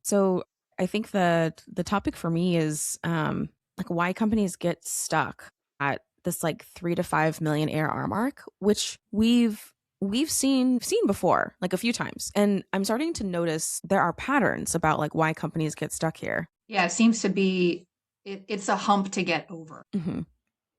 So I think the topic for me is like why companies get stuck at this like 3 to 5 million ARR mark, which we've seen before, like a few times. And I'm starting to notice there are patterns about like why companies get stuck here. Yeah, it seems to be it's a hump to get over. hmm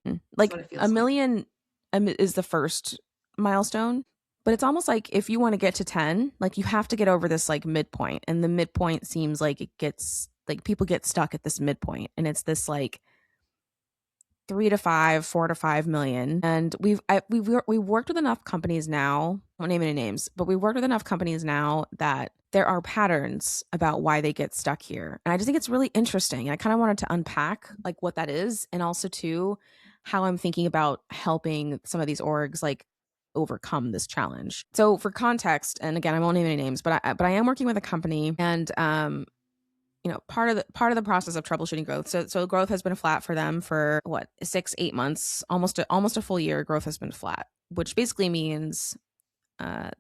Is what Like it a feels like. million is the first milestone, but it's almost like if you want to get to 10, like you have to get over this like midpoint, and the midpoint seems like it gets like people get stuck at this midpoint, and it's this like 3 to 5, 4 to 5 million. And we've worked with enough companies now. I won't name any names, but we've worked with enough companies now that there are patterns about why they get stuck here. And I just think it's really interesting. I kind of wanted to unpack like what that is, and also too how I'm thinking about helping some of these orgs like overcome this challenge. So for context, and again, I won't name any names, but I am working with a company, and part of the process of troubleshooting growth. So growth has been flat for them for what, 6 8 months, almost a full year. Growth has been flat, which basically means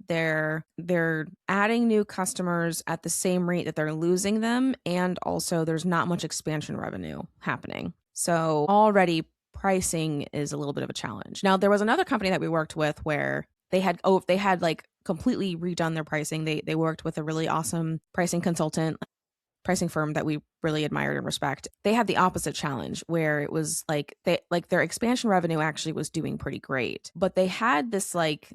they're adding new customers at the same rate that they're losing them, and also there's not much expansion revenue happening. So already pricing is a little bit of a challenge. Now there was another company that we worked with where they had like completely redone their pricing. They worked with a really awesome pricing firm that we really admired and respect. They had the opposite challenge where it was like their expansion revenue actually was doing pretty great, but they have this like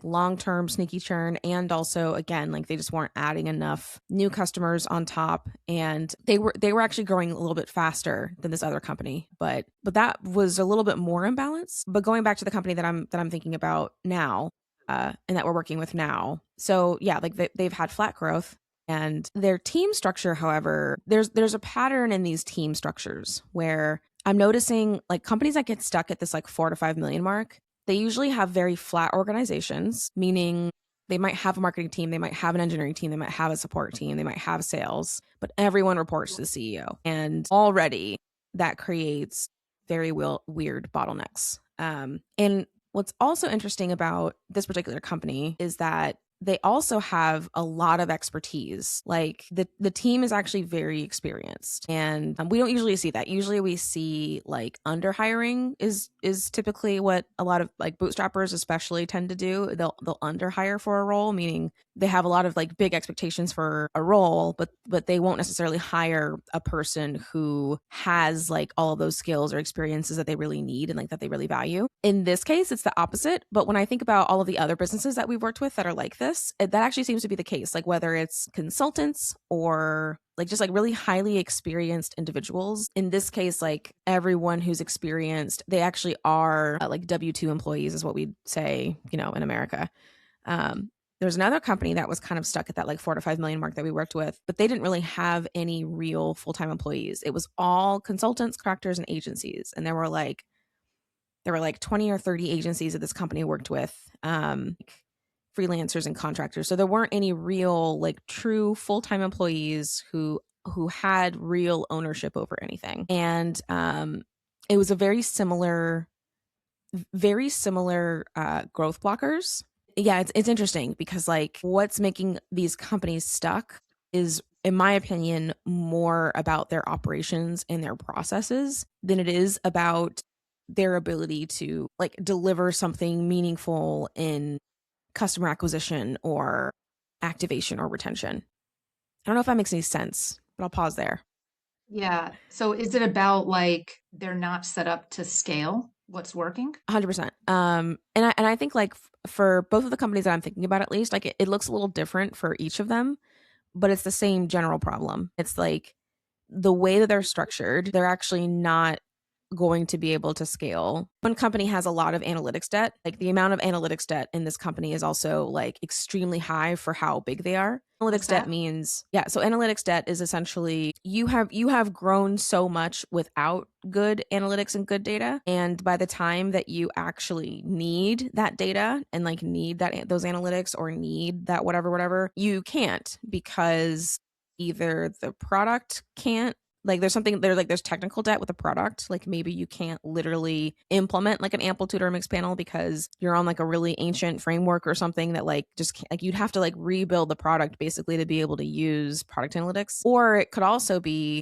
long-term sneaky churn, and also again like they just weren't adding enough new customers on top, and they were actually growing a little bit faster than this other company, but that was a little bit more imbalance. But going back to the company that I'm thinking about now, and that we're working with now. So yeah, like they've had flat growth, and their team structure, however, there's a pattern in these team structures where I'm noticing like companies that get stuck at this like 4 to 5 million mark, they usually have very flat organizations, meaning they might have a marketing team, they might have an engineering team, they might have a support team, they might have sales, but everyone reports to the CEO. And already that creates very weird bottlenecks. And what's also interesting about this particular company is that they also have a lot of expertise. Like the team is actually very experienced, and we don't usually see that. Usually we see like under hiring is typically what a lot of like bootstrappers especially tend to do. They'll under hire for a role, meaning they have a lot of like big expectations for a role, but they won't necessarily hire a person who has like all of those skills or experiences that they really need and like that they really value. In this case, it's the opposite. But when I think about all of the other businesses that we've worked with that are like this, that actually seems to be the case. Like whether it's consultants or like just like really highly experienced individuals. In this case, like everyone who's experienced, they actually are like W-2 employees is what we'd say, in America. There's another company that was kind of stuck at that like 4 to 5 million mark that we worked with, but they didn't really have any real full-time employees. It was all consultants, contractors, and agencies. And there were like 20 or 30 agencies that this company worked with, freelancers and contractors. So there weren't any real like true full-time employees who had real ownership over anything. And it was a very similar growth blockers. Yeah, it's interesting because like what's making these companies stuck is, in my opinion, more about their operations and their processes than it is about their ability to like deliver something meaningful in customer acquisition or activation or retention. I don't know if that makes any sense, but I'll pause there. Yeah. So is it about like they're not set up to scale what's working? 100%. And I think like for both of the companies that I'm thinking about, at least, like it looks a little different for each of them, but it's the same general problem. It's like the way that they're structured, they're actually not going to be able to scale. One company has a lot of analytics debt. Like the amount of analytics debt in this company is also like extremely high for how big they are. What's Analytics debt that? means, yeah, so analytics debt is essentially you have grown so much without good analytics and good data, and by the time that you actually need that data and like need that those analytics or need that whatever, you can't, because either the product can't like there's technical debt with a product. Like maybe you can't literally implement like an amplitude or a mixed panel because you're on like a really ancient framework or something that like just can't, like you'd have to like rebuild the product basically to be able to use product analytics. Or it could also be,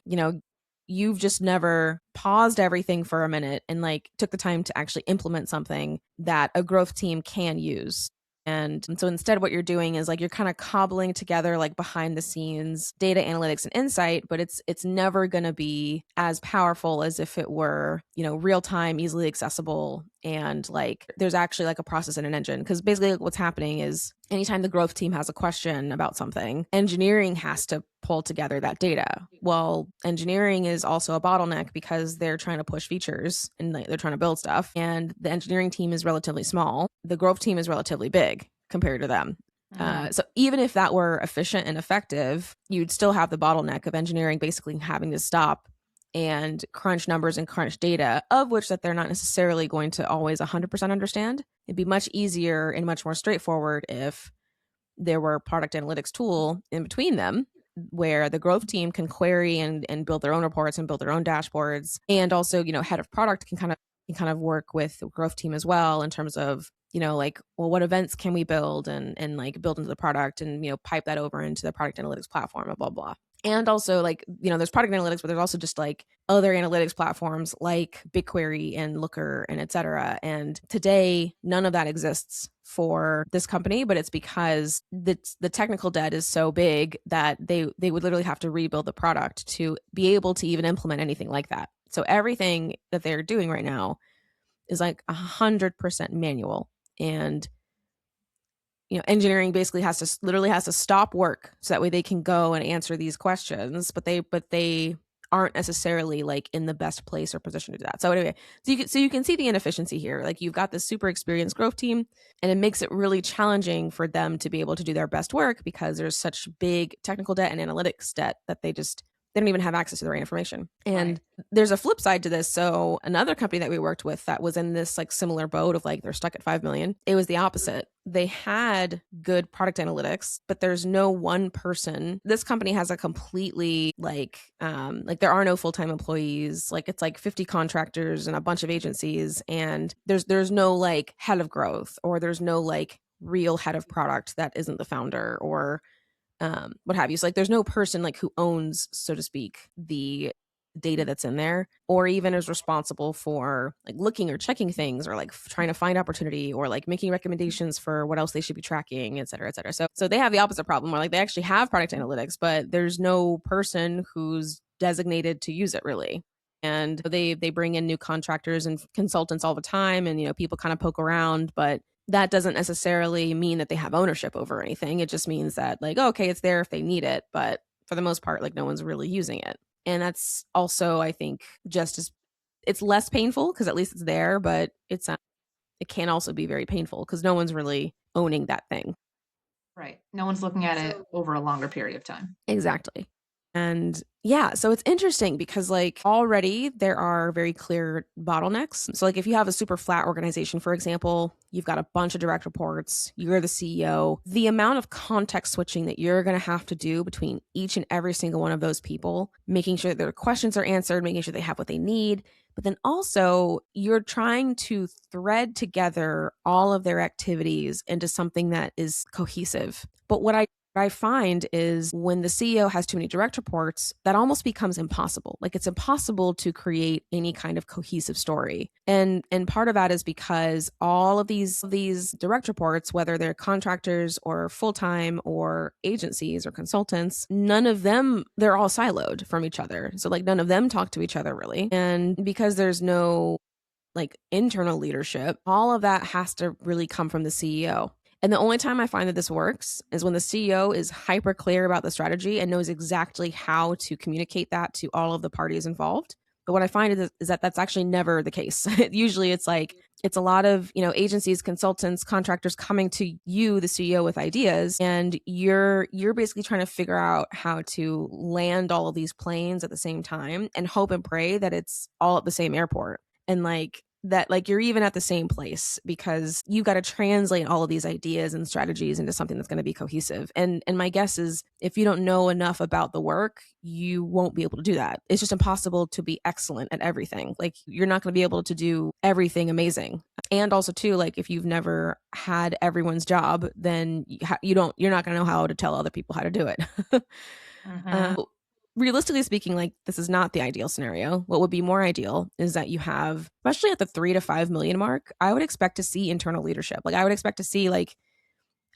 you've just never paused everything for a minute and like took the time to actually implement something that a growth team can use. And so instead, what you're doing is like you're kind of cobbling together like behind the scenes data analytics and insight, but it's never going to be as powerful as if it were, real time, easily accessible, and like there's actually like a process and an engine. Because basically, like, what's happening is anytime the growth team has a question about something, engineering has to pull together that data. Well, engineering is also a bottleneck because they're trying to push features and like, they're trying to build stuff. And the engineering team is relatively small. The growth team is relatively big compared to them. So even if that were efficient and effective, you'd still have the bottleneck of engineering basically having to stop and crunch numbers and crunch data, of which that they're not necessarily going to always 100% understand. It'd be much easier and much more straightforward if there were a product analytics tool in between them where the growth team can query and build their own reports and build their own dashboards. And also, head of product can kind of work with the growth team as well in terms of, like, well, what events can we build and like build into the product and, pipe that over into the product analytics platform, blah, blah, blah. And also like, there's product analytics, but there's also just like other analytics platforms like BigQuery and Looker and et cetera. And today, none of that exists for this company, but it's because the technical debt is so big that they would literally have to rebuild the product to be able to even implement anything like that. So everything that they're doing right now is like 100% manual. And engineering basically has to stop work so that way they can go and answer these questions, but they aren't necessarily like in the best place or position to do that. So anyway, so you can see the inefficiency here. Like you've got this super experienced growth team, and it makes it really challenging for them to be able to do their best work because there's such big technical debt and analytics debt that they don't even have access to the right information. And there's a flip side to this. So another company that we worked with that was in this like similar boat of like they're stuck at 5 million. It was the opposite. They had good product analytics, but there's no one person. This company has a completely like there are no full-time employees. Like it's like 50 contractors and a bunch of agencies, and there's no like head of growth, or there's no like real head of product that isn't the founder or what have you. So like there's no person like who owns, so to speak, the data that's in there, or even is responsible for like looking or checking things, or like trying to find opportunity, or like making recommendations for what else they should be tracking, et cetera, et cetera. So they have the opposite problem where like they actually have product analytics, but there's no person who's designated to use it really. And they bring in new contractors and consultants all the time, and people kind of poke around, but that doesn't necessarily mean that they have ownership over anything. It just means that like, okay, it's there if they need it, but for the most part, like no one's really using it. And that's also, I think, just as it's less painful because at least it's there, but it can also be very painful because no one's really owning that thing. Right. No one's looking at it over a longer period of time. Exactly. And yeah, so it's interesting because like already there are very clear bottlenecks. So like if you have a super flat organization, for example, you've got a bunch of direct reports, you're the CEO, the amount of context switching that you're going to have to do between each and every single one of those people, making sure that their questions are answered, making sure they have what they need. But then also you're trying to thread together all of their activities into something that is cohesive. But what I find is when the CEO has too many direct reports, that almost becomes impossible. Like it's impossible to create any kind of cohesive story. And part of that is because all of these direct reports, whether they're contractors or full-time or agencies or consultants, none of them, they're all siloed from each other. So like none of them talk to each other really. And because there's no like internal leadership, all of that has to really come from the CEO. And the only time I find that this works is when the CEO is hyper clear about the strategy and knows exactly how to communicate that to all of the parties involved. But what I find is that that's actually never the case. Usually it's like, it's a lot of, agencies, consultants, contractors coming to you, the CEO, with ideas. And you're basically trying to figure out how to land all of these planes at the same time and hope and pray that it's all at the same airport. And like, that like you're even at the same place because you've got to translate all of these ideas and strategies into something that's going to be cohesive. And my guess is if you don't know enough about the work, you won't be able to do that. It's just impossible to be excellent at everything. Like you're not going to be able to do everything amazing. And also too, like if you've never had everyone's job, then you're not going to know how to tell other people how to do it. Mm-hmm. Realistically speaking, like this is not the ideal scenario. What would be more ideal is that you have, especially at the 3 to 5 million mark, I would expect to see internal leadership. Like I would expect to see like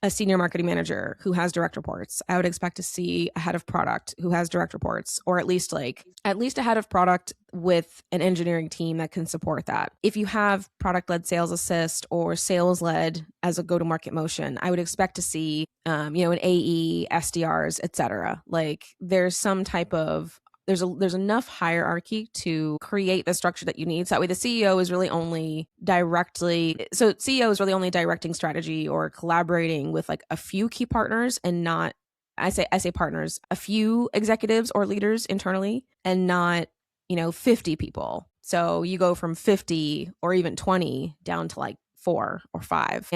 a senior marketing manager who has direct reports. I would expect to see a head of product who has direct reports, or at least a head of product with an engineering team that can support that. If you have product led sales assist or sales led as a go to market motion, I would expect to see, an AE, SDRs, etc. Like there's some type of there's enough hierarchy to create the structure that you need. So that way the CEO is really only directing strategy or collaborating with like a few key partners and not I say partners, a few executives or leaders internally and not, 50 people. So you go from 50 or even 20 down to like 4 or 5.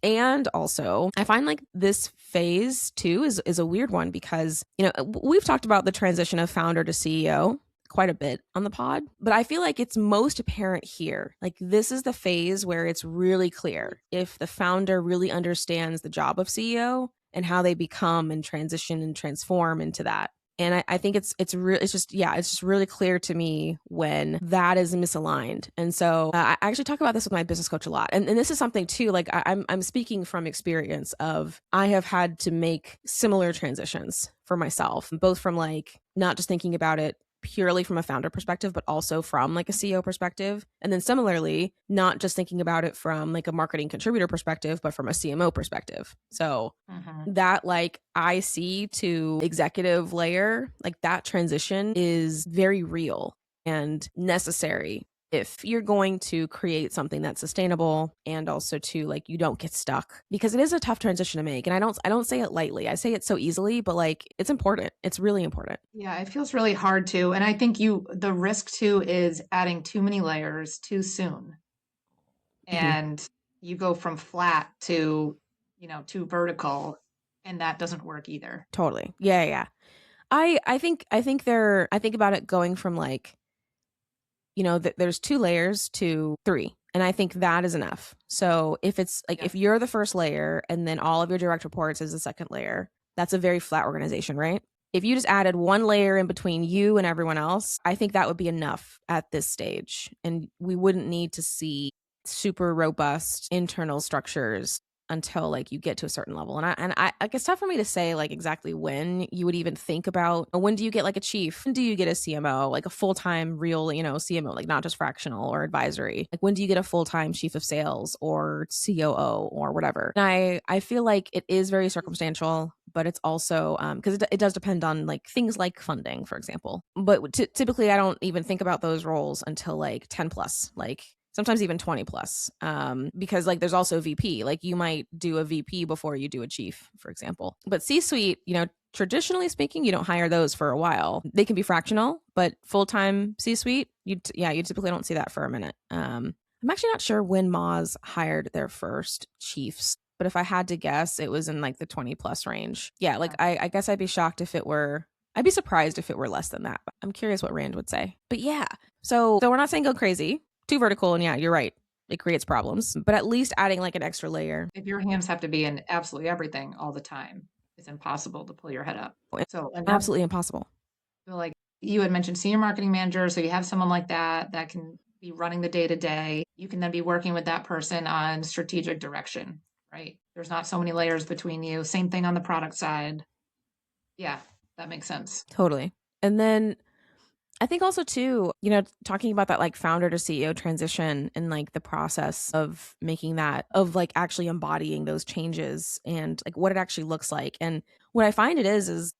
And also, I find like this phase too is a weird one because, we've talked about the transition of founder to CEO quite a bit on the pod, but I feel like it's most apparent here. Like this is the phase where it's really clear if the founder really understands the job of CEO and how they become and transition and transform into that. And I think it's just really clear to me when that is misaligned. And so I actually talk about this with my business coach a lot. And this is something too, like I'm speaking from experience of I have had to make similar transitions for myself, both from like not just thinking about it purely from a founder perspective, but also from like a CEO perspective. And then similarly, not just thinking about it from like a marketing contributor perspective, but from a CMO perspective. So that like IC to executive layer, like that transition is very real and necessary if you're going to create something that's sustainable and also to like you don't get stuck, because it is a tough transition to make. And I don't say it lightly. I say it so easily, but like it's important. It's really important. Yeah, it feels really hard too. And I think the risk too is adding too many layers too soon. Mm-hmm. And you go from flat to, too vertical, and that doesn't work either. Totally. Yeah, yeah. I think about it going from like, there's 2 layers to 3. And I think that is enough. So if it's like, Yeah. if you're the first layer and then all of your direct reports is the second layer, that's a very flat organization, right? If you just added 1 layer in between you and everyone else, I think that would be enough at this stage. And we wouldn't need to see super robust internal structures until like you get to a certain level. And I like it's tough for me to say like exactly when you would even think about when do you get like a chief? When do you get a CMO, like a full-time real, CMO, like not just fractional or advisory? Like when do you get a full-time chief of sales or COO or whatever? And I feel like it is very circumstantial, but it's also because it does depend on like things like funding, for example. But typically I don't even think about those roles until like 10 plus, like sometimes even 20 plus, because like there's also VP. Like you might do a VP before you do a chief, for example. But C-suite, traditionally speaking, you don't hire those for a while. They can be fractional, but full-time C-suite, you typically don't see that for a minute. I'm actually not sure when Moz hired their first chiefs, but if I had to guess, it was in like the 20 plus range. Yeah, like I guess I'd be surprised if it were less than that. But I'm curious what Rand would say. But yeah, so we're not saying go crazy. Too vertical, and yeah, you're right. It creates problems, but at least adding like an extra layer. If your hands have to be in absolutely everything all the time, it's impossible to pull your head up. So another, Absolutely impossible. like you had mentioned senior marketing manager. So you have someone like that can be running the day to day. You can then be working with that person on strategic direction, right? There's not so many layers between you. Same thing on the product side. Yeah, that makes sense. Totally. And then I think also too, talking about that like founder to CEO transition and like the process of making that, of like actually embodying those changes and like what it actually looks like. And what I find it is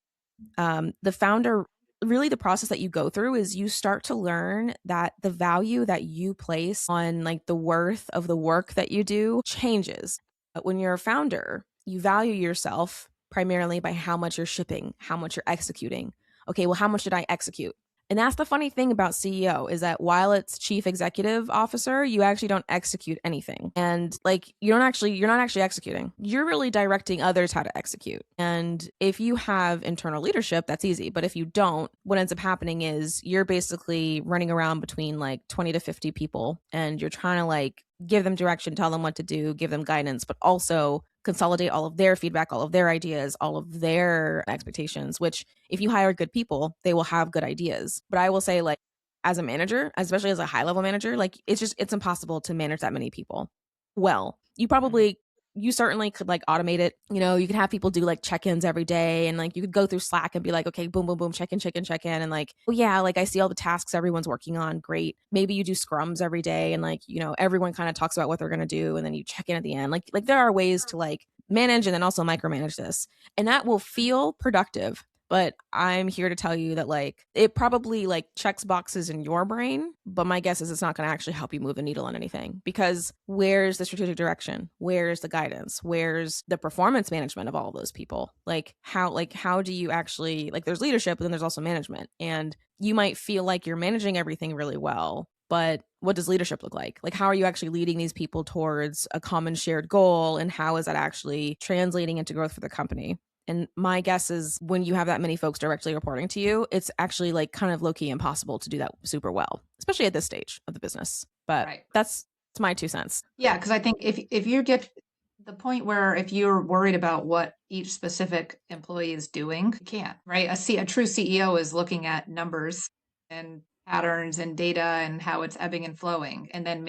the founder, really the process that you go through is you start to learn that the value that you place on like the worth of the work that you do changes. But when you're a founder, you value yourself primarily by how much you're shipping, how much you're executing. Okay, well, how much did I execute? And that's the funny thing about CEO is that while it's chief executive officer, you actually don't execute anything. And like you're not actually executing. You're really directing others how to execute. And if you have internal leadership, that's easy. But if you don't, what ends up happening is you're basically running around between like 20 to 50 people and you're trying to like give them direction, tell them what to do, give them guidance, but also consolidate all of their feedback, all of their ideas, all of their expectations, which if you hire good people, they will have good ideas. But I will say, like, as a manager, especially as a high level manager, like it's impossible to manage that many people. Well, you certainly could like automate it. You know, you could have people do like check-ins every day and like you could go through Slack and be like, okay, boom, boom, boom, check in, check in, check in. And like, oh yeah, like I see all the tasks everyone's working on. Great. Maybe you do scrums every day and like, you know, everyone kind of talks about what they're going to do. And then you check in at the end. Like there are ways to like manage and then also micromanage this. And that will feel productive. But I'm here to tell you that like it probably like checks boxes in your brain, but my guess is it's not going to actually help you move the needle on anything because where's the strategic direction? Where's the guidance? Where's the performance management of all of those people? Like how do you actually like there's leadership, but then there's also management. And you might feel like you're managing everything really well, but what does leadership look like? Like, how are you actually leading these people towards a common shared goal? And how is that actually translating into growth for the company? And my guess is when you have that many folks directly reporting to you, it's actually like kind of low-key impossible to do that super well, especially at this stage of the business. But Right. that's my 2 cents. Yeah, because I think if you get the point where if you're worried about what each specific employee is doing, you can't, right? A true CEO is looking at numbers and patterns and data and how it's ebbing and flowing, and then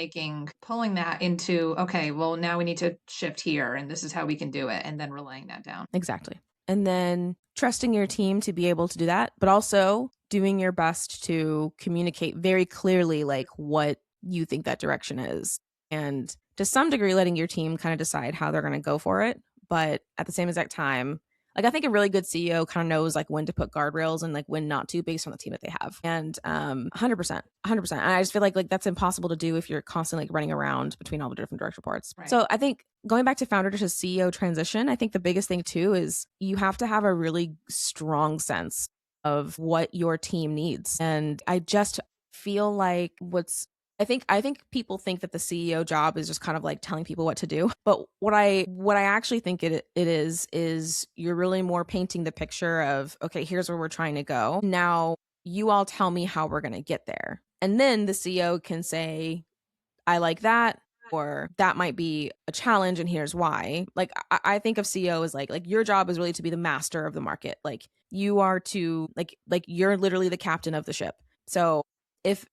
pulling that into, okay, well, now we need to shift here, and this is how we can do it, and then relaying that down. Exactly. And then trusting your team to be able to do that, but also doing your best to communicate very clearly like what you think that direction is. And to some degree, letting your team kind of decide how they're going to go for it. But at the same exact time, like I think a really good CEO kind of knows like when to put guardrails and like when not to based on the team that they have. And 100%. And I just feel like that's impossible to do if you're constantly like running around between all the different direct reports. Right. So I think going back to founder to CEO transition, I think the biggest thing too is you have to have a really strong sense of what your team needs. And I just feel like I think people think that the CEO job is just kind of like telling people what to do. But what I actually think it is you're really more painting the picture of, okay, here's where we're trying to go. Now you all tell me how we're going to get there. And then the CEO can say, I like that, or that might be a challenge and here's why. Like I think of CEO as like your job is really to be the master of the market. Like you are to like you're literally the captain of the ship. So if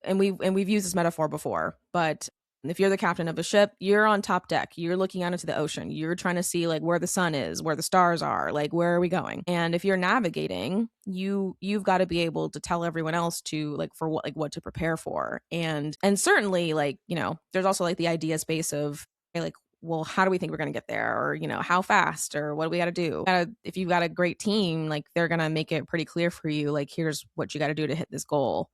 we've used this metaphor before, but if you're the captain of a ship, you're on top deck, you're looking out into the ocean, you're trying to see like where the sun is, where the stars are, like where are we going? And if you're navigating, you've got to be able to tell everyone else to like for what to prepare for. And certainly like, you know, there's also like the idea space of like, well, how do we think we're going to get there? Or, you know, how fast or what do we got to do? If you've got a great team, like they're going to make it pretty clear for you, like here's what you got to do to hit this goal.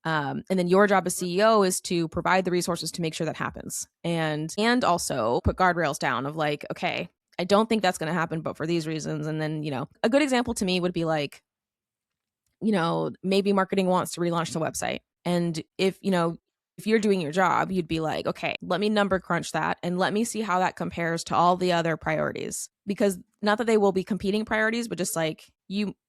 And then your job as CEO is to provide the resources to make sure that happens, and also put guardrails down of like, okay, I don't think that's going to happen, but for these reasons. And then, you know, a good example to me would be like, you know, maybe marketing wants to relaunch the website, and if you're doing your job, you'd be like, okay, let me number crunch that and let me see how that compares to all the other priorities. Because not that they will be competing priorities, but just like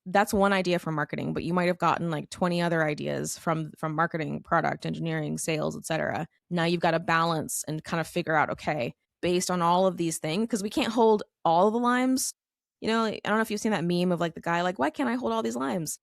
that's one idea from marketing, but you might have gotten like 20 other ideas from marketing, product, engineering, sales, etc. Now you've got to balance and kind of figure out, okay, based on all of these things, because we can't hold all of the limes. You know, I don't know if you've seen that meme of like the guy like, why can't I hold all these limes?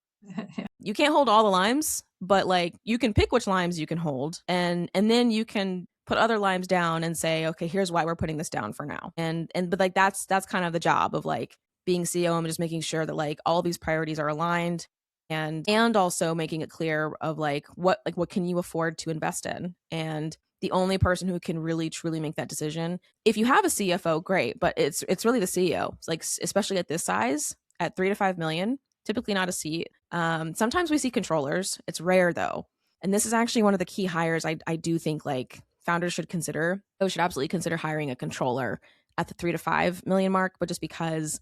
You can't hold all the limes, but like you can pick which limes you can hold, and then you can put other limes down and say, okay, here's why we're putting this down for now. But like that's kind of the job of like being CEO and just making sure that like all these priorities are aligned, and also making it clear of like what can you afford to invest in. And the only person who can really truly make that decision, if you have a CFO, great, but it's really the CEO. It's like, especially at this size, at 3 to 5 million, typically not a seat. Sometimes we see controllers. It's rare though. And this is actually one of the key hires I do think like founders should consider. They should absolutely consider hiring a controller at the 3 to 5 million mark, but just because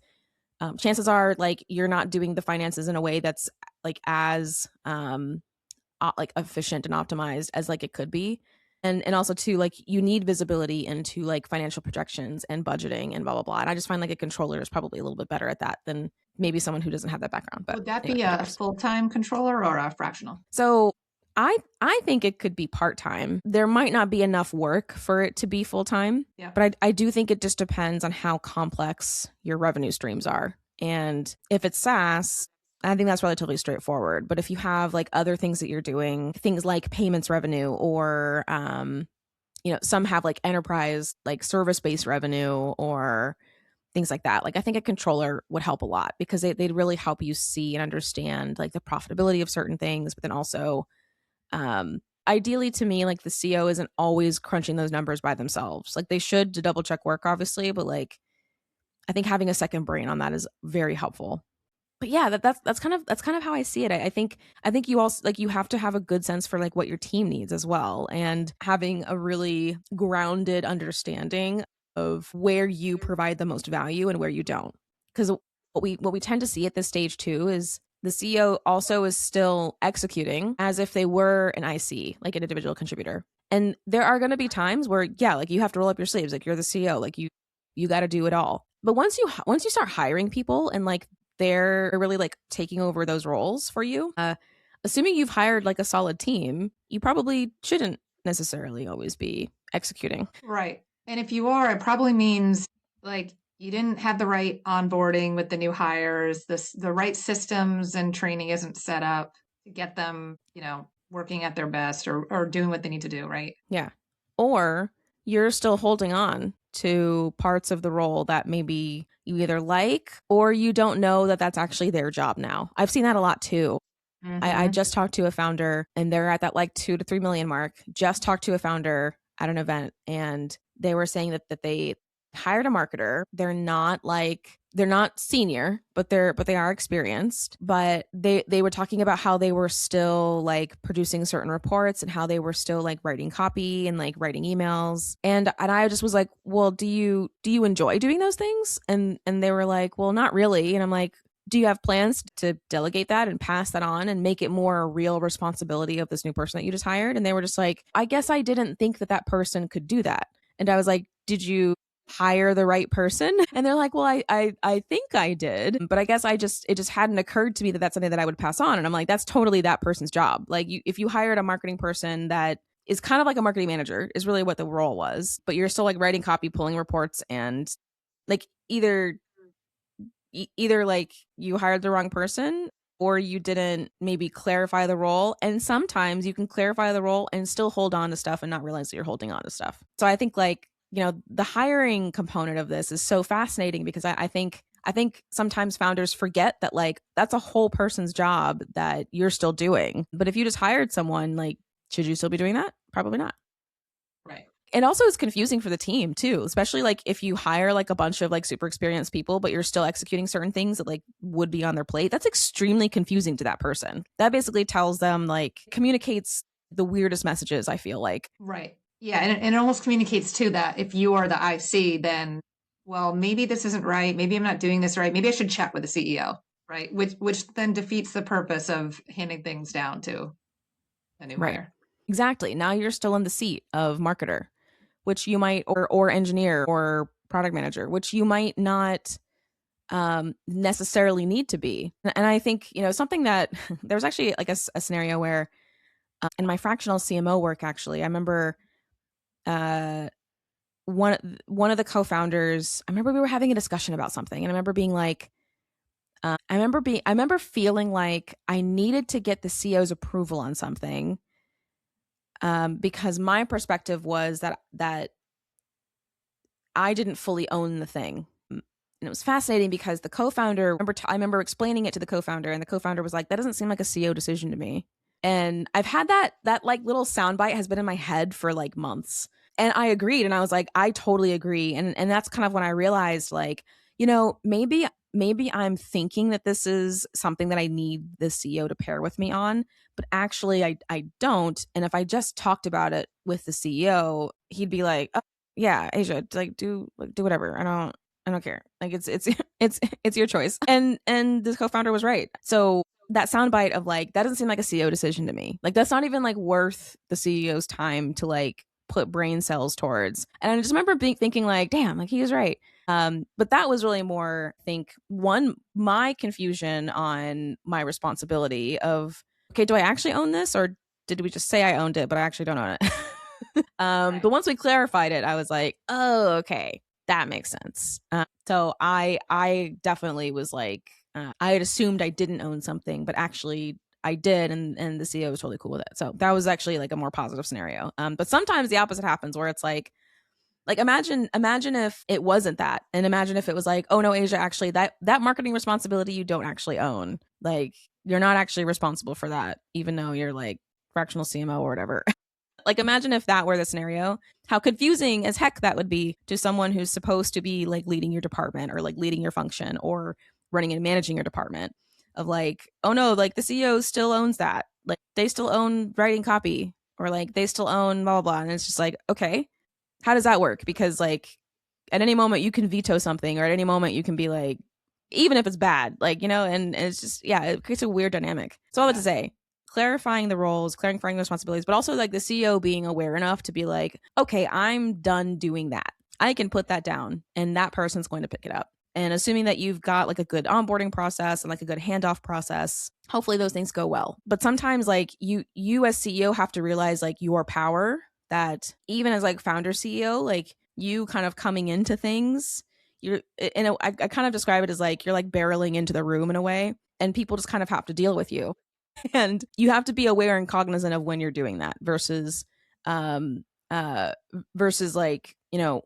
chances are like you're not doing the finances in a way that's like as like efficient and optimized as like it could be. And also too, like you need visibility into like financial projections and budgeting and blah blah blah. And I just find like a controller is probably a little bit better at that than maybe someone who doesn't have that background. But Would that anyway, be I a digress. full-time controller or a fractional? So I think it could be part-time. There might not be enough work for it to be full-time, Yeah. but I do think it just depends on how complex your revenue streams are. And if it's SaaS, I think that's relatively straightforward. But if you have like other things that you're doing, things like payments revenue or some have like enterprise like service-based revenue or things like that. Like I think a controller would help a lot because they'd really help you see and understand like the profitability of certain things, but then also ideally to me, like the CO isn't always crunching those numbers by themselves. Like they should to double check work, obviously, but like I think having a second brain on that is very helpful. But yeah, that's kind of how I see it. I think you also like you have to have a good sense for like what your team needs as well, and having a really grounded understanding of where you provide the most value and where you don't. Because what we tend to see at this stage too is the CEO also is still executing as if they were an IC, like an individual contributor. And there are going to be times where yeah, like you have to roll up your sleeves, like you're the CEO, like you got to do it all. But once you start hiring people and like they're really like taking over those roles for you, assuming you've hired like a solid team, you probably shouldn't necessarily always be executing. Right. And if you are, it probably means like you didn't have the right onboarding with the new hires, the right systems and training isn't set up to get them, working at their best or doing what they need to do, right? Yeah. Or you're still holding on to parts of the role that maybe you either like or you don't know that that's actually their job now. I've seen that a lot too. I Mm-hmm. just talked to a founder and they're at that like 2 to 3 million mark. Just talked to a founder at an event and they were saying that they hired a marketer. They're not senior, but they are experienced. But they were talking about how they were still like producing certain reports and how they were still like writing copy and like writing emails. And I just was like, well, do you enjoy doing those things? And they were like, well, not really. And I'm like, do you have plans to delegate that and pass that on and make it more a real responsibility of this new person that you just hired? And they were just like, I guess I didn't think that person could do that. And I was like, did you hire the right person? And they're like, well, I think I did, but I guess it just hadn't occurred to me that that's something that I would pass on. And I'm like, that's totally that person's job. Like if you hired a marketing person that is kind of like a marketing manager is really what the role was, but you're still like writing copy, pulling reports, and like either like you hired the wrong person or you didn't maybe clarify the role. And sometimes you can clarify the role and still hold on to stuff and not realize that you're holding on to stuff. So I think like, the hiring component of this is so fascinating because I think sometimes founders forget that like that's a whole person's job that you're still doing. But if you just hired someone, like, should you still be doing that? Probably not. Right. It also is confusing for the team too, especially like if you hire like a bunch of like super experienced people, but you're still executing certain things that like would be on their plate. That's extremely confusing to that person. That basically tells them like communicates the weirdest messages, I feel like. Right. Yeah. And it almost communicates too that if you are the IC, then, well, maybe this isn't right. Maybe I'm not doing this right. Maybe I should check with the CEO, right? Which then defeats the purpose of handing things down to a new Right. hire. Exactly. Now you're still in the seat of marketer, which you might or engineer or product manager, which you might not necessarily need to be. And I think, something that there was actually like a scenario where in my fractional CMO work, actually, I remember uh, one of the co-founders, I remember we were having a discussion about something. And I remember being like, I remember feeling like I needed to get the CEO's approval on something because my perspective was that I didn't fully own the thing. And it was fascinating because the co-founder, I remember explaining it to the co-founder, and the co-founder was like, that doesn't seem like a CEO decision to me. And I've had that like little soundbite has been in my head for like months. And I agreed. And I was like, I totally agree. And that's kind of when I realized like, maybe I'm thinking that this is something that I need the CEO to pair with me on, but actually I don't. And if I just talked about it with the CEO, he'd be like, oh, yeah, Asia, like do whatever. I I don't care. Like it's your choice. And this co-founder was right. So that soundbite of like, that doesn't seem like a CEO decision to me. Like that's not even like worth the CEO's time to like put brain cells towards. And I just remember thinking like, damn, like he was right. But that was really more, I think, my confusion on my responsibility of, okay, do I actually own this, or did we just say I owned it, but I actually don't own it? Right. But once we clarified it, I was like, oh, okay, that makes sense. So I definitely was like, I had assumed I didn't own something, but actually I did, and the CEO was totally cool with it. So that was actually like a more positive scenario. But sometimes the opposite happens where it's like imagine if it wasn't that, and imagine if it was like, oh no, Asia, actually that marketing responsibility you don't actually own. Like you're not actually responsible for that, even though you're like fractional CMO or whatever. Like imagine if that were the scenario, how confusing as heck that would be to someone who's supposed to be like leading your department or like leading your function or running and managing your department, of like, oh no, like the CEO still owns that. Like they still own writing copy, or like they still own blah, blah, blah. And it's just like, okay, how does that work? Because like at any moment you can veto something, or at any moment you can be like, even if it's bad, like, and it's just, yeah, it creates a weird dynamic. So all that to say, clarifying the roles, clarifying the responsibilities, but also like the CEO being aware enough to be like, okay, I'm done doing that. I can put that down and that person's going to pick it up. And assuming that you've got like a good onboarding process and like a good handoff process, hopefully those things go well. But sometimes like you as CEO have to realize like your power, that even as like founder CEO, like you kind of coming into things, I kind of describe it as like you're like barreling into the room in a way, and people just kind of have to deal with you. And you have to be aware and cognizant of when you're doing that versus um versus like,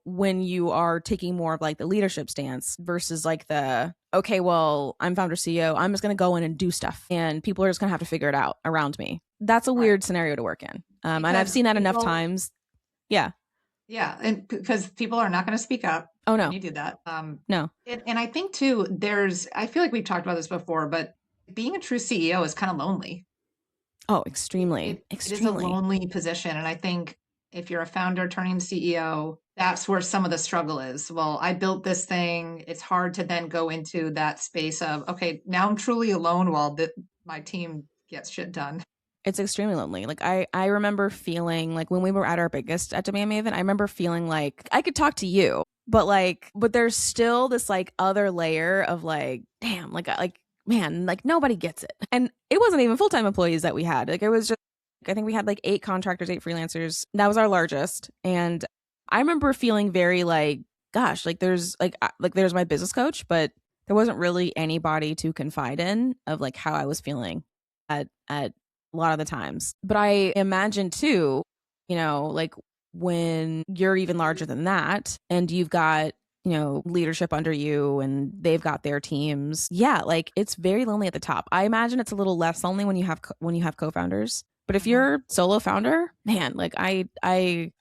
when you are taking more of like the leadership stance versus like the, okay, well, I'm founder CEO, I'm just going to go in and do stuff and people are just going to have to figure it out around me. That's a weird scenario to work in. And I've seen that enough times. Yeah. Yeah, and because people are not going to speak up. Oh no. When you do that. No. And I think too, I feel like we've talked about this before, but being a true CEO is kind of lonely. Oh, extremely. It is a Extremely. lonely position. And I think if you're a founder turning CEO, that's where some of the struggle is. Well, I built this thing. It's hard to then go into that space of, okay, now I'm truly alone while my team gets shit done. It's extremely lonely. Like I remember feeling like when we were at our biggest at DemandMaven, I remember feeling like I could talk to you, but there's still this like other layer of like, damn, like man, like nobody gets it. And it wasn't even full-time employees that we had. Like it was just, I think we had like 8 contractors, 8 freelancers. That was our largest. And I remember feeling very like, gosh, like there's there's my business coach, but there wasn't really anybody to confide in of like how I was feeling at a lot of the times. But I imagine too, like when you're even larger than that and you've got, leadership under you and they've got their teams. Yeah, like it's very lonely at the top. I imagine it's a little less lonely when you have co-founders. But if you're solo founder, man, like I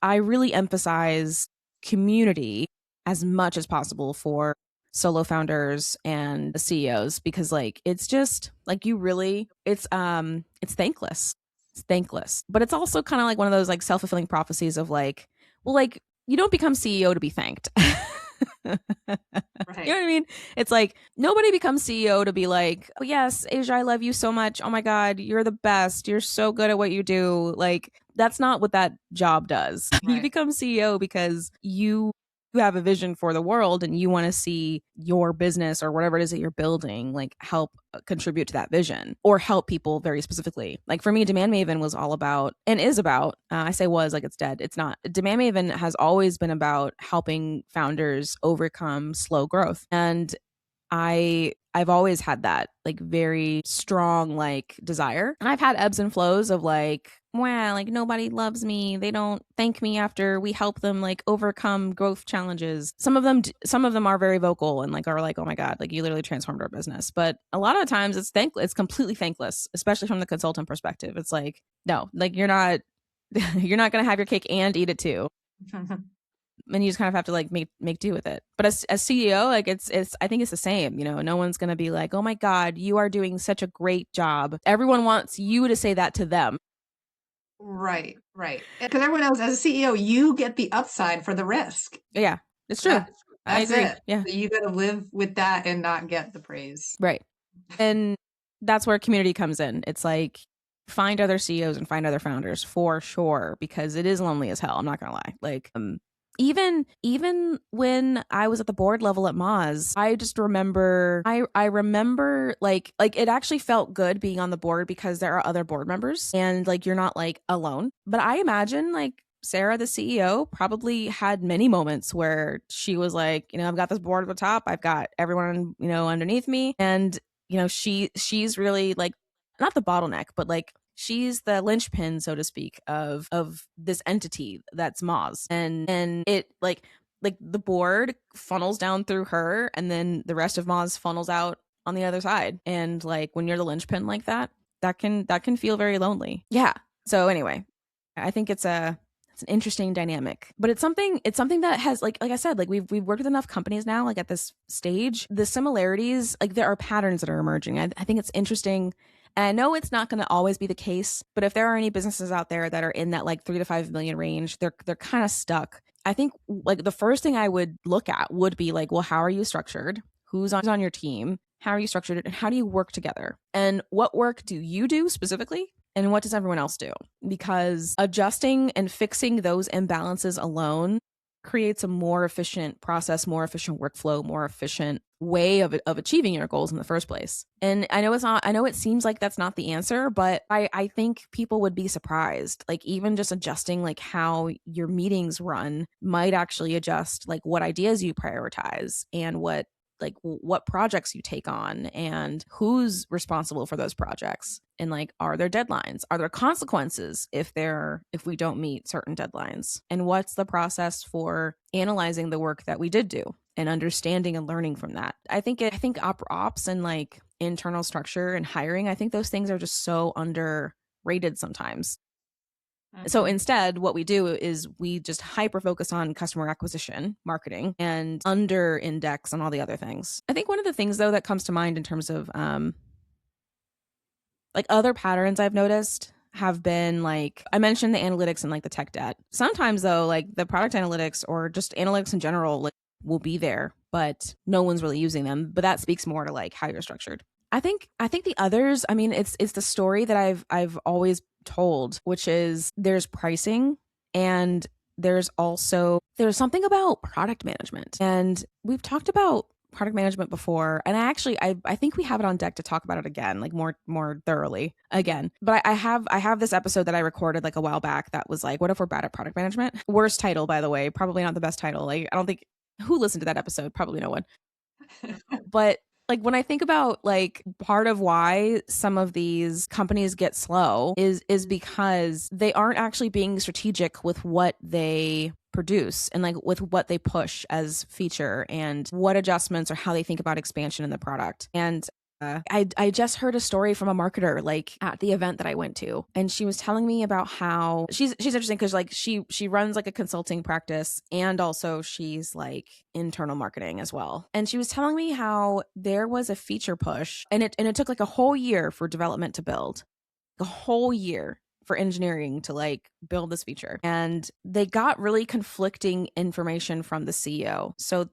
really emphasize community as much as possible for solo founders and the CEOs, because like it's just like it's thankless. It's thankless. But it's also kind of like one of those like self-fulfilling prophecies of like, well, like you don't become CEO to be thanked. Right. You know what I mean? It's like nobody becomes CEO to be like, oh yes, Asia, I love you so much. Oh my God, you're the best. You're so good at what you do. Like that's not what that job does. You become CEO because you have a vision for the world and you want to see your business or whatever it is that you're building like help contribute to that vision or help people very specifically. Like for me, DemandMaven was all about and is about, I say was like it's dead. It's not. DemandMaven has always been about helping founders overcome slow growth. And I've always had that like very strong like desire. And I've had ebbs and flows of like, wow, like nobody loves me. They don't thank me after we help them like overcome growth challenges. Some of them are very vocal and like are like, oh my God, like you literally transformed our business. But a lot of the times it's completely thankless, especially from the consultant perspective. It's like, no, like you're not going to have your cake and eat it too. And you just kind of have to like make do with it. But as CEO, like it's I think it's the same. No one's gonna be like, oh my God, you are doing such a great job. Everyone wants you to say that to them. Right. Because everyone else, as a CEO, you get the upside for the risk. Yeah, it's true. I That's agree. it. Yeah. You got to live with that and not get the praise. Right. And that's where community comes in. It's like find other CEOs and find other founders for sure, because it is lonely as hell. I'm not gonna lie. Like, even when I was at the board level at Moz, I just remember I remember like it actually felt good being on the board because there are other board members and like you're not like alone. But I imagine like Sarah, the CEO, probably had many moments where she was like, I've got this board at the top, I've got everyone, underneath me, and she's really like not the bottleneck, but like she's the linchpin, so to speak, of this entity that's Moz, and it like the board funnels down through her, and then the rest of Moz funnels out on the other side. And like when you're the linchpin like that, that can feel very lonely. Yeah. So anyway, I think it's an interesting dynamic, but it's something that has like I said, like we've worked with enough companies now, like at this stage, the similarities, like there are patterns that are emerging. I think it's interesting. And I know it's not going to always be the case, but if there are any businesses out there that are in that like 3 to 5 million range, they're kind of stuck. I think like the first thing I would look at would be like, well, how are you structured? Who's on your team? How are you structured? And how do you work together? And what work do you do specifically? And what does everyone else do? Because adjusting and fixing those imbalances alone creates a more efficient process, more efficient workflow, more efficient way of achieving your goals in the first place. And I know it seems like that's not the answer, but I think people would be surprised. Like even just adjusting like how your meetings run might actually adjust like what ideas you prioritize and what projects you take on and who's responsible for those projects, and like are there deadlines, are there consequences if we don't meet certain deadlines, and what's the process for analyzing the work that we did do and understanding and learning from that. I think ops and like internal structure and hiring, I think those things are just so underrated sometimes. So instead, what we do is we just hyper focus on customer acquisition, marketing, and under index on all the other things. I think one of the things though that comes to mind in terms of like other patterns I've noticed have been like I mentioned the analytics and like the tech debt. Sometimes though, like the product analytics or just analytics in general, like will be there, but no one's really using them. But that speaks more to like how you're structured. I think the others, I mean, it's the story that I've always told, which is there's pricing and there's something about product management. And we've talked about product management before, and I think we have it on deck to talk about it again, like more thoroughly again. But I have this episode that I recorded like a while back that was like, what if we're bad at product management? Worst title, by the way, probably not the best title. Like I don't think who listened to that episode, probably no one. But like when I think about like part of why some of these companies get slow is because they aren't actually being strategic with what they produce and like with what they push as feature and what adjustments or how they think about expansion in the product. And I just heard a story from a marketer like at the event that I went to, and she was telling me about how she's interesting because like she runs like a consulting practice and also she's like internal marketing as well. And she was telling me how there was a feature push and it took like a whole year for development to build, a whole year for engineering to like build this feature, and they got really conflicting information from the CEO. So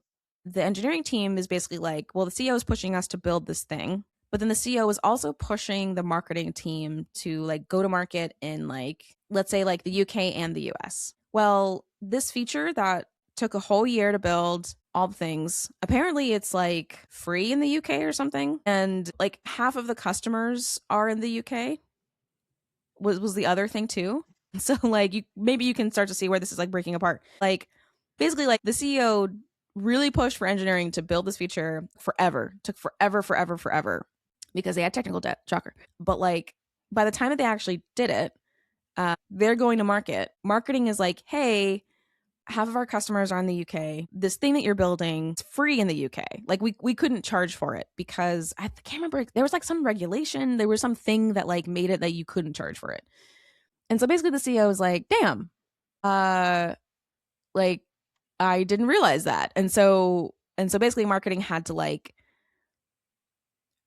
the engineering team is basically like, well, the CEO is pushing us to build this thing, but then the CEO is also pushing the marketing team to like go to market in like, let's say like the UK and the US. Well, this feature that took a whole year to build, all the things, apparently it's like free in the UK or something. And like half of the customers are in the UK was the other thing too. So like you can start to see where this is like breaking apart. Like basically like the CEO really pushed for engineering to build this feature forever. Took forever because they had technical debt, shocker. But like by the time that they actually did it, they're going to market. Marketing is like, hey, half of our customers are in the UK. This thing that you're building is free in the UK. Like we couldn't charge for it because I can't remember. There was like some regulation. There was something that like made it that you couldn't charge for it. And so basically the CEO was like, damn, like I didn't realize that. And so basically marketing had to like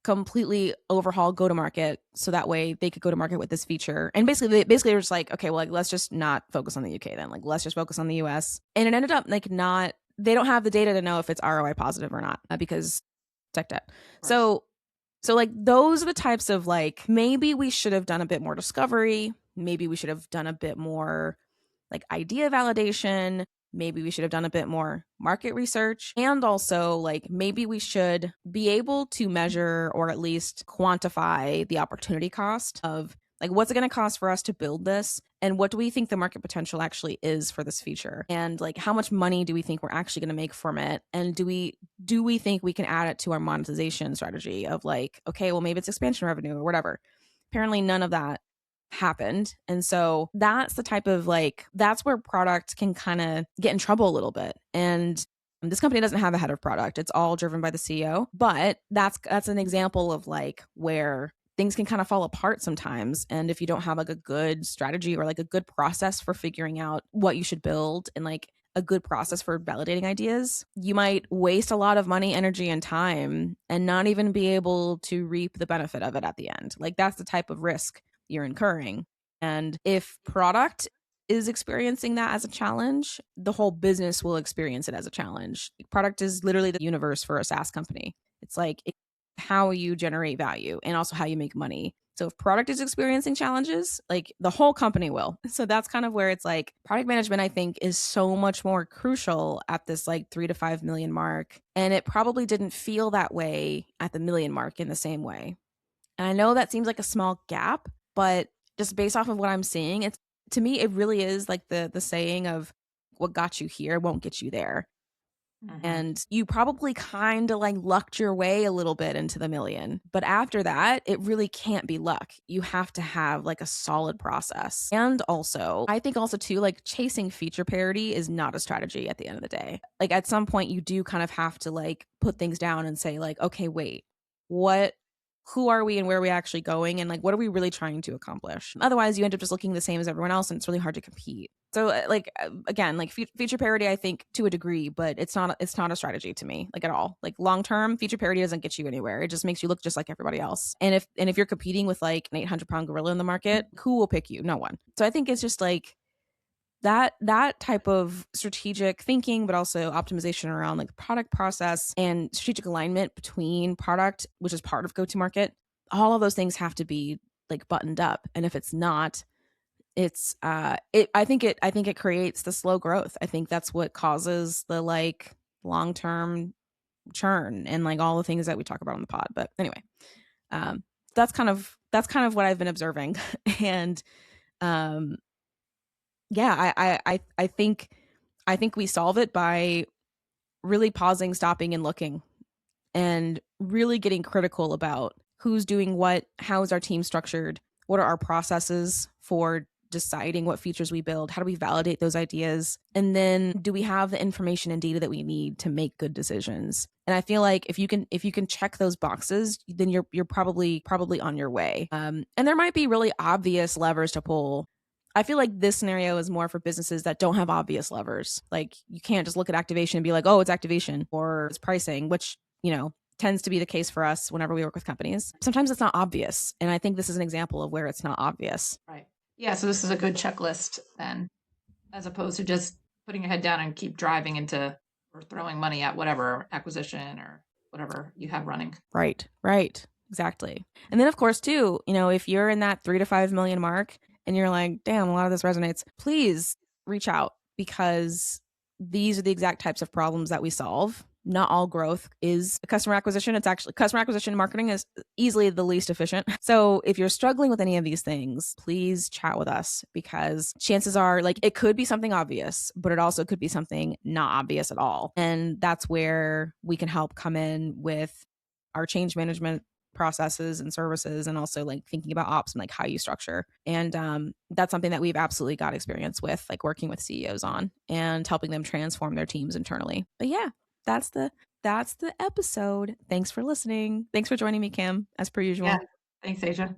completely overhaul go to market so that way they could go to market with this feature. And basically they were just like, okay, well, like let's just not focus on the UK then. Like let's just focus on the US. And it ended up like not they don't have the data to know if it's ROI positive or not because tech debt. Of course. So like those are the types of like, maybe we should have done a bit more discovery. Maybe we should have done a bit more like idea validation. Maybe we should have done a bit more market research. And also, like, maybe we should be able to measure or at least quantify the opportunity cost of like, what's it going to cost for us to build this? And what do we think the market potential actually is for this feature? And like, how much money do we think we're actually going to make from it? And do we think we can add it to our monetization strategy of like, okay, well, maybe it's expansion revenue or whatever. Apparently, none of that happened. And so that's the type of like, that's where product can kind of get in trouble a little bit. And this company doesn't have a head of product. It's all driven by the CEO. But that's an example of like where things can kind of fall apart sometimes. And if you don't have like a good strategy or like a good process for figuring out what you should build and like a good process for validating ideas, you might waste a lot of money, energy, and time and not even be able to reap the benefit of it at the end. Like that's the type of risk you're incurring. And if product is experiencing that as a challenge, the whole business will experience it as a challenge. Product is literally the universe for a SaaS company. It's like how you generate value and also how you make money. So if product is experiencing challenges, like the whole company will. So that's kind of where it's like product management, I think, is so much more crucial at this like 3 to 5 million mark. And it probably didn't feel that way at the million mark in the same way. And I know that seems like a small gap, but just based off of what I'm seeing, it's to me, it really is like the saying of what got you here won't get you there. And you probably kind of like lucked your way a little bit into the million. But after that, it really can't be luck. You have to have like a solid process. And also, I think also too, like chasing feature parity is not a strategy at the end of the day. Like at some point, you do kind of have to like put things down and say like, okay, wait, who are we and where are we actually going? And like, what are we really trying to accomplish? Otherwise, you end up just looking the same as everyone else and it's really hard to compete. So again, like feature parity, I think to a degree, but it's not a strategy to me, like at all. Like long-term feature parity doesn't get you anywhere. It just makes you look just like everybody else. And if you're competing with like an 800-pound gorilla in the market, who will pick you? No one. So I think it's just like, that type of strategic thinking, but also optimization around like the product process and strategic alignment between product, which is part of go-to-market, all of those things have to be like buttoned up. And if it's not, it's I think it creates the slow growth. I think that's what causes the like long-term churn and like all the things that we talk about on the pod. But anyway, that's kind of what I've been observing. And yeah, I think we solve it by really pausing, stopping, and looking, and really getting critical about who's doing what, how is our team structured, what are our processes for deciding what features we build, how do we validate those ideas, and then do we have the information and data that we need to make good decisions. And I feel like if you can check those boxes, then you're probably on your way. And there might be really obvious levers to pull. I feel like this scenario is more for businesses that don't have obvious levers. Like you can't just look at activation and be like, oh, it's activation or it's pricing, which, tends to be the case for us whenever we work with companies. Sometimes it's not obvious. And I think this is an example of where it's not obvious. Right. Yeah. So this is a good checklist then, as opposed to just putting your head down and keep driving into or throwing money at whatever acquisition or whatever you have running. Right. Exactly. And then of course too, if you're in that 3 to 5 million mark and you're like, damn, a lot of this resonates, please reach out, because these are the exact types of problems that we solve. Not all growth is customer acquisition. It's actually customer acquisition marketing is easily the least efficient. So if you're struggling with any of these things, please chat with us, because chances are like it could be something obvious, but it also could be something not obvious at all. And that's where we can help come in with our change management processes and services, and also like thinking about ops and like how you structure. And that's something that we've absolutely got experience with, like working with CEOs on and helping them transform their teams internally. But yeah, that's the episode. Thanks for listening. Thanks for joining me, Kim, as per usual. Yeah. Thanks, Asia.